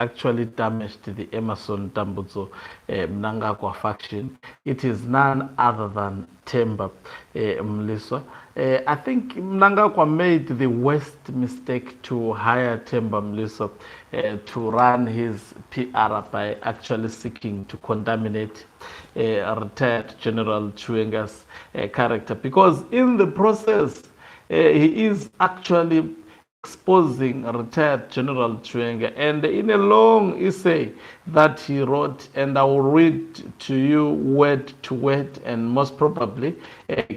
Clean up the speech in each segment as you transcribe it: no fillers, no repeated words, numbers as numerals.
actually damaged the Emerson Mnangagwa faction. It is none other than Temba Mliswa. I think Mnangagwa made the worst mistake to hire Temba Mliswa to run his PR by actually seeking to contaminate retired General Chiwenga's character, because in the process he is actually exposing retired General Chiwenga. And in a long essay that he wrote, and I will read to you word to word, and most probably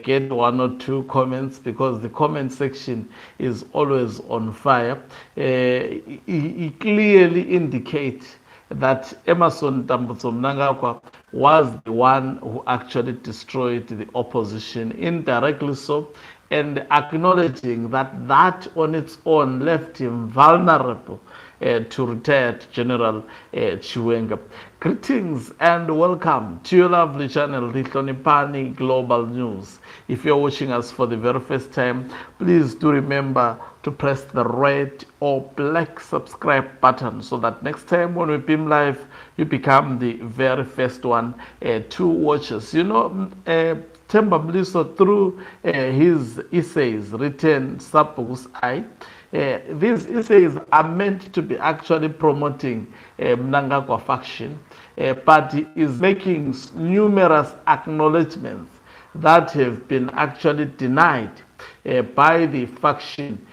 get one or two comments, because the comment section is always on fire. He clearly indicates that Emerson Mnangagwa was the one who actually destroyed the opposition, indirectly so, and acknowledging that that on its own left him vulnerable to retired General Chiwenga. Greetings and welcome to your lovely channel, Rihlonipani Global News. If you're watching us for the very first time, please do remember to press the red or black subscribe button, so that next time when we beam live, you become the very first one to watch us. You know, Temba Mliswa, through his essays written Sabhuku's Eye, these essays are meant to be actually promoting Mnangagwa faction, but he is making numerous acknowledgements that have been actually denied by the faction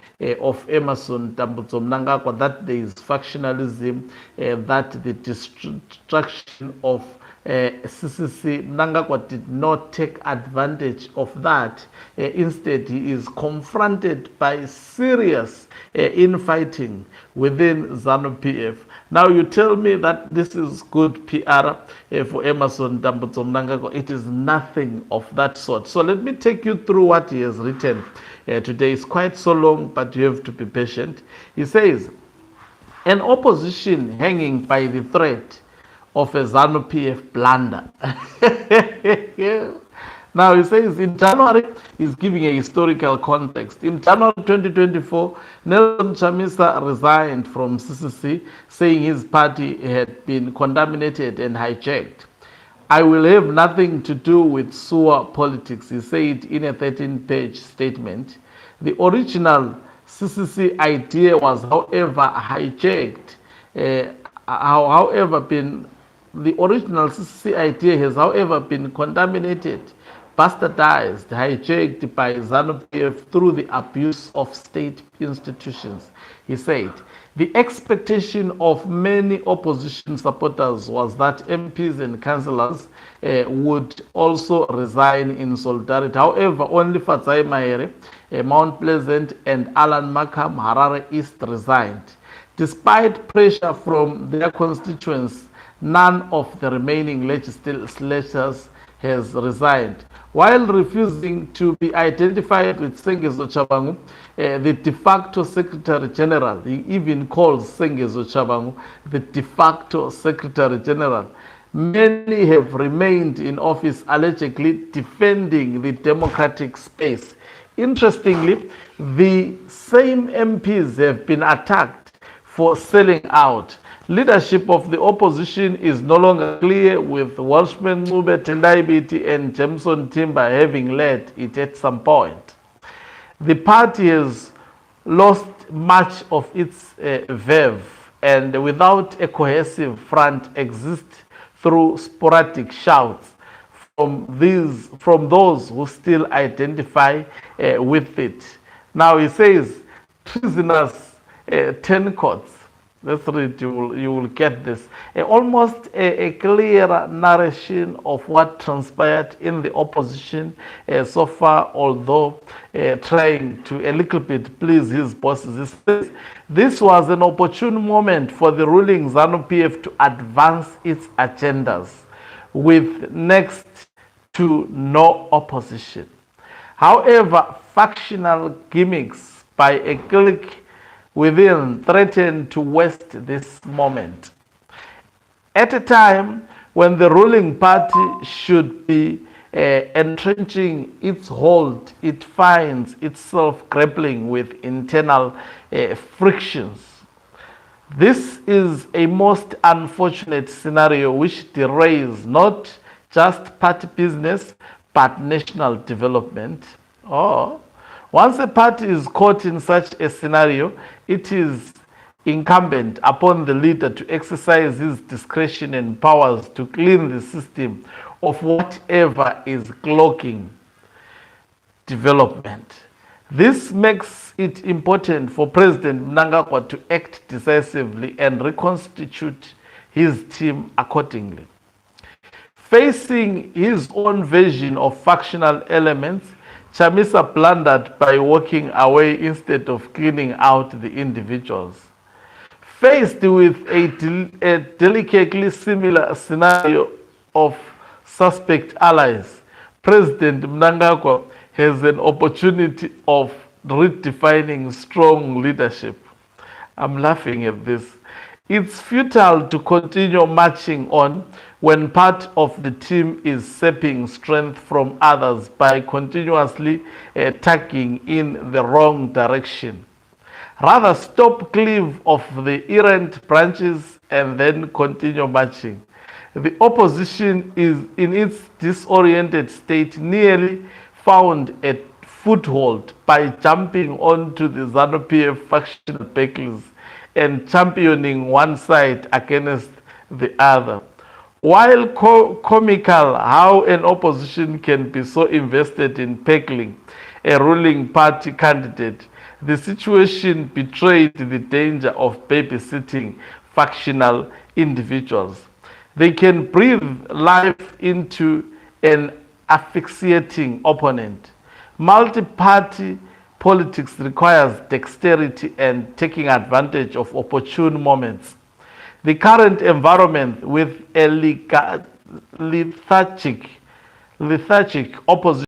of Emerson Mnangagwa, that there is factionalism, that the destruction of CCC, Mnangagwa did not take advantage of that. Instead, he is confronted by serious infighting within Zanopf. Now you tell me that this is good PR for Emerson Mnangagwa. It is nothing of that sort. So let me take you through what he has written today. It's quite so long, but you have to be patient. He says, an opposition hanging by the thread of a ZANU-PF blunder. Now he says in January, he's giving a historical context. In January 2024, Nelson Chamisa resigned from CCC, saying his party had been contaminated and hijacked. I will have nothing to do with sewer politics, he said in a 13-page statement. The original CCC idea was, however, hijacked. The original CCC idea has, however, been contaminated, bastardized, hijacked by ZANU-PF through the abuse of state institutions. He said, the expectation of many opposition supporters was that MPs and councillors would also resign in solidarity. However, only Fatsai Mahere, Mount Pleasant, and Alan Makam, Harare East resigned. Despite pressure from their constituents, none of the remaining legislators has resigned. While refusing to be identified with Sengezo Chabangu, the de facto Secretary General, he even calls Sengezo Chabangu the de facto Secretary General, many have remained in office allegedly defending the democratic space. Interestingly, the same MPs have been attacked for selling out. Leadership of the opposition is no longer clear, with Welshman Ncube Tendai and Jameson Timber having led it at some point. The party has lost much of its verve, and without a cohesive front exists through sporadic shouts from those who still identify with it. Now he says, treasonous 10 courts. Let's read, you will get this. Almost a clear narration of what transpired in the opposition so far, although trying to a little bit please his bosses. This was an opportune moment for the ruling ZANU-PF to advance its agendas with next to no opposition. However, factional gimmicks by a clique within threaten to waste this moment. At a time when the ruling party should be entrenching its hold, it finds itself grappling with internal frictions. This is a most unfortunate scenario which derails not just party business but national development. Or once a party is caught in such a scenario, it is incumbent upon the leader to exercise his discretion and powers to clean the system of whatever is clogging development. This makes it important for President Mnangagwa to act decisively and reconstitute his team accordingly. Facing his own version of factional elements, Chamisa blundered by walking away instead of cleaning out the individuals. Faced with a delicately similar scenario of suspect allies, President Mnangagwa has an opportunity of redefining strong leadership. I'm laughing at this. It's futile to continue marching on when part of the team is sapping strength from others by continuously tugging in the wrong direction. Rather, stop cleave of the errant branches and then continue marching. The opposition is in its disoriented state nearly found a foothold by jumping onto the Zanopf factional battles and championing one side against the other. While comical how an opposition can be so invested in pegging a ruling party candidate, the situation betrayed the danger of babysitting factional individuals. They can breathe life into an asphyxiating opponent. Multi-party politics requires dexterity and taking advantage of opportune moments. The current environment with a lethargic opposition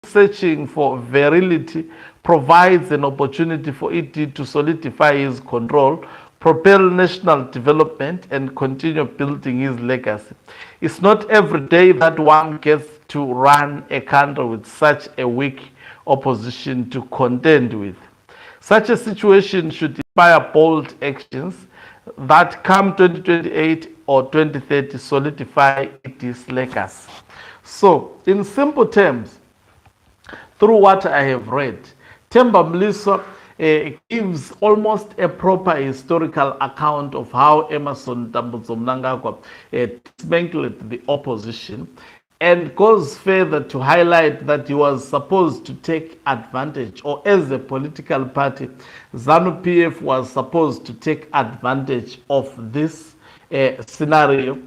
searching for virility provides an opportunity for it to solidify his control, propel national development, and continue building his legacy. It's not every day that one gets to run a country with such a weak opposition to contend with. Such a situation should inspire bold actions that come 2028 or 2030 solidify its legacy. So, in simple terms, through what I have read, Temba Mliswa gives almost a proper historical account of how Emmerson Mnangagwa dismantled the opposition, and goes further to highlight that he was supposed to take advantage, or as a political party, ZANU-PF was supposed to take advantage of this scenario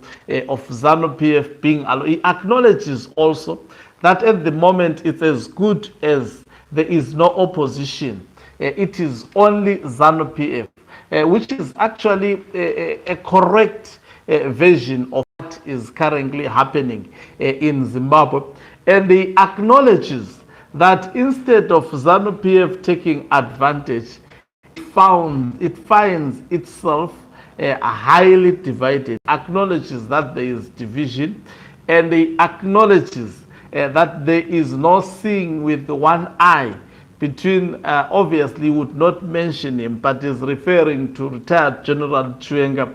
of ZANU-PF being alone. He acknowledges also that at the moment it's as good as there is no opposition. It is only ZANU-PF, which is actually a correct version of what is currently happening in Zimbabwe. And he acknowledges that instead of ZANU-PF taking advantage, it finds itself highly divided. Acknowledges that there is division, and he acknowledges that there is no seeing with one eye between, obviously would not mention him, but is referring to retired General Chiwenga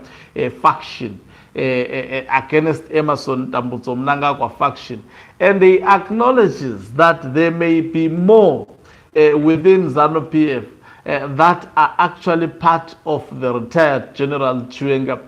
faction against Emmerson Mnangagwa faction. And he acknowledges that there may be more within ZANU-PF that are actually part of the retired General Chiwenga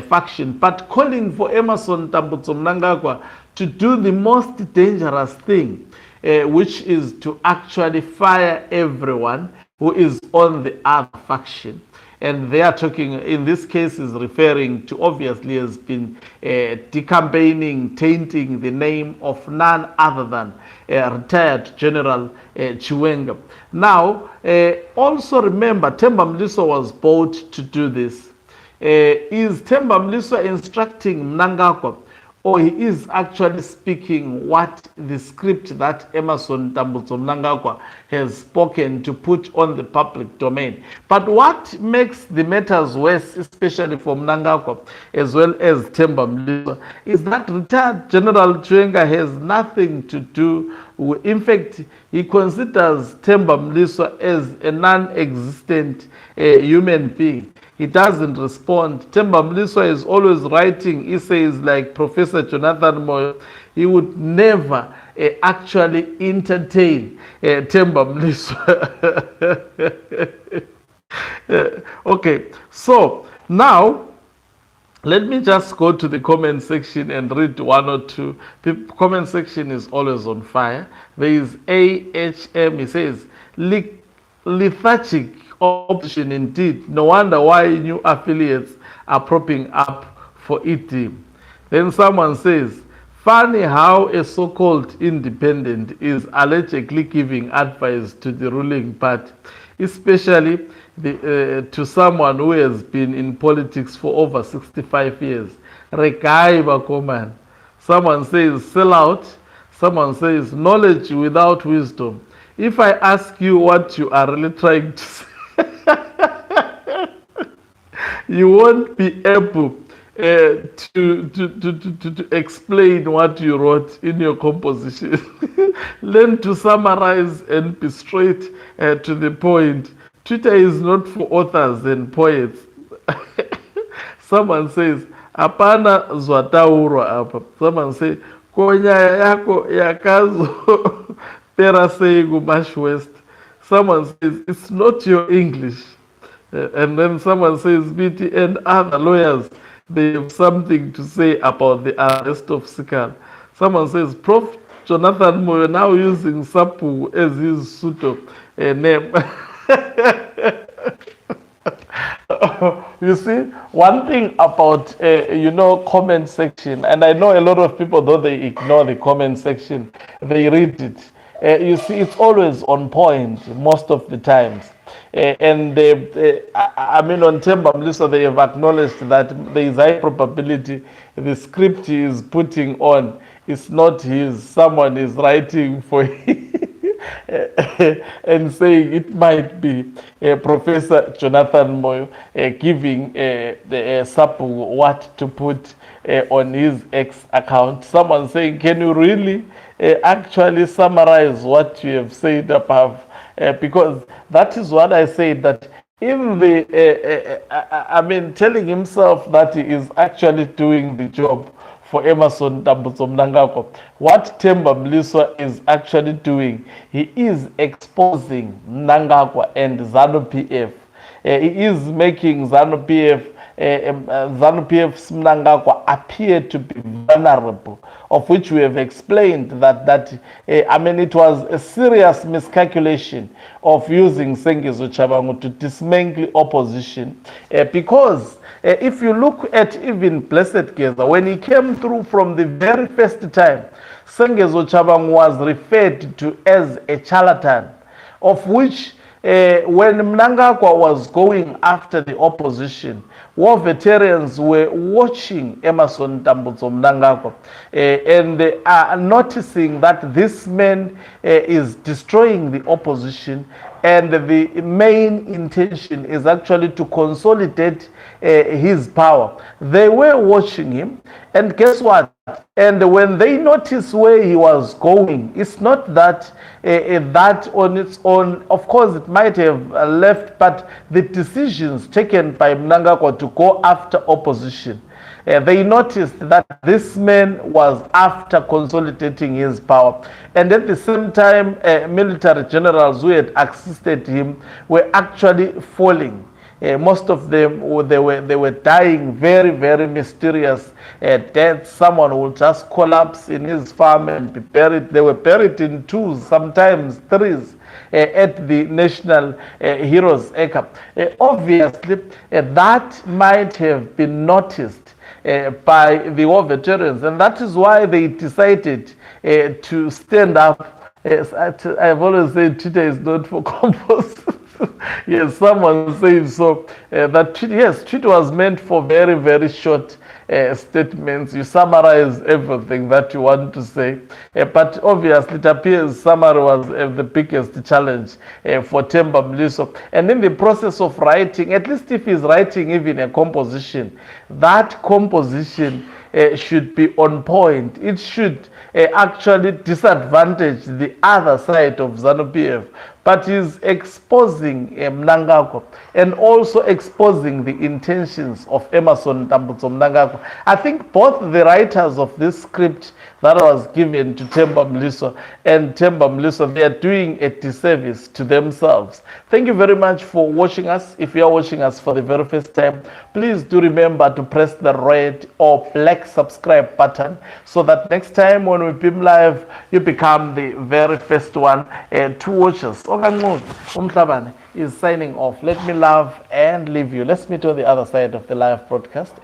faction, but calling for Emmerson Mnangagwa to do the most dangerous thing, which is to actually fire everyone who is on the other faction. And they are talking, in this case, is referring to, obviously, has been decampaigning, tainting the name of none other than retired General Chiwenga. Now, also remember, Temba Mliswa was bought to do this. Is Temba Mliswa instructing Mnangagwa, or he is actually speaking what the script that Emmerson Mnangagwa has spoken to put on the public domain? But what makes the matters worse, especially for Mnangagwa as well as Temba Mliswa, is that retired General Chiwenga has nothing to do with, in fact, he considers Temba Mliswa as a non-existent human being. He doesn't respond. Temba Mliswa is always writing essays like Professor Jonathan Moyo. He would never actually entertain Temba Mliswa. Okay, so now let me just go to the comment section and read one or two. The comment section is always on fire. There is AHM, he says, lethargic option indeed. No wonder why new affiliates are propping up for it. Then someone says, funny how a so-called independent is allegedly giving advice to the ruling party, especially to someone who has been in politics for over 65 years. Rekai Bakoman. Someone says sell out. Someone says knowledge without wisdom. If I ask you what you are really trying to say, you won't be able to explain what you wrote in your composition. Learn to summarize and be straight to the point. Twitter is not for authors and poets. Someone says, apana zwataurwa apa. Someone says, konya yako yakazo perasegu mash west. Someone says, it's not your English. And then someone says, BT and other lawyers, they have something to say about the arrest of Sikal. Someone says, Prof. Jonathan Moyo now using Sapu as his pseudo name. You see, one thing about, comment section, and I know a lot of people, though they ignore the comment section, they read it. You see, it's always on point most of the times. On Temba Mliswa, they have acknowledged that there is high probability the script he is putting on is not his, someone is writing for him. And saying it might be Professor Jonathan Moyo giving Sapu what to put on his X account. Someone saying, can you really actually summarize what you have said above? Because that is what I said, that in the, telling himself that he is actually doing the job for Emerson Mnangagwa. What Temba Mliswa is actually doing, he is exposing Mnangagwa and Zanopf PF. He is making Zanopf PF, Zanopf's Mnangagwa appear to be vulnerable, of which we have explained that it was a serious miscalculation of using Sengezo Tshabangu to dismantle opposition, because if you look at even Blessed Geza, when he came through from the very first time, Sengezo Tshabangu was referred to as a charlatan, of which when Mnangagwa was going after the opposition, war veterans were watching Emerson Mnangagwa, and they are noticing that this man is destroying the opposition, and the main intention is actually to consolidate his power. They were watching him, and guess what? And when they noticed where he was going, it's not that that on its own, of course, it might have left, but the decisions taken by Mnangagwa to go after opposition, they noticed that this man was after consolidating his power. And at the same time, military generals who had assisted him were actually falling. Most of them, they were dying very, very mysterious deaths. Someone would just collapse in his farm and be buried. They were buried in twos, sometimes threes, at the National Heroes Acre. Obviously, that might have been noticed by the war veterans, and that is why they decided to stand up. I've always said Twitter is not for combos. Yes, someone says so. Yes, tweet was meant for very, very short statements. You summarize everything that you want to say. But obviously, it appears summary was the biggest challenge for Temba Mliswa. And in the process of writing, at least if he's writing even a composition, that composition should be on point. It should actually disadvantage the other side of Zanopf PF. but he's exposing Mnangagwa and also exposing the intentions of Emmerson Mnangagwa. I think both the writers of this script that was given to Temba Mliswa and Temba Mliswa, they are doing a disservice to themselves. Thank you very much for watching us. If you are watching us for the very first time, please do remember to press the red or black subscribe button so that next time when we beam live, you become the very first one to watch us. Umhlabane is signing off. Let me love and leave you. Let's meet on the other side of the live broadcast.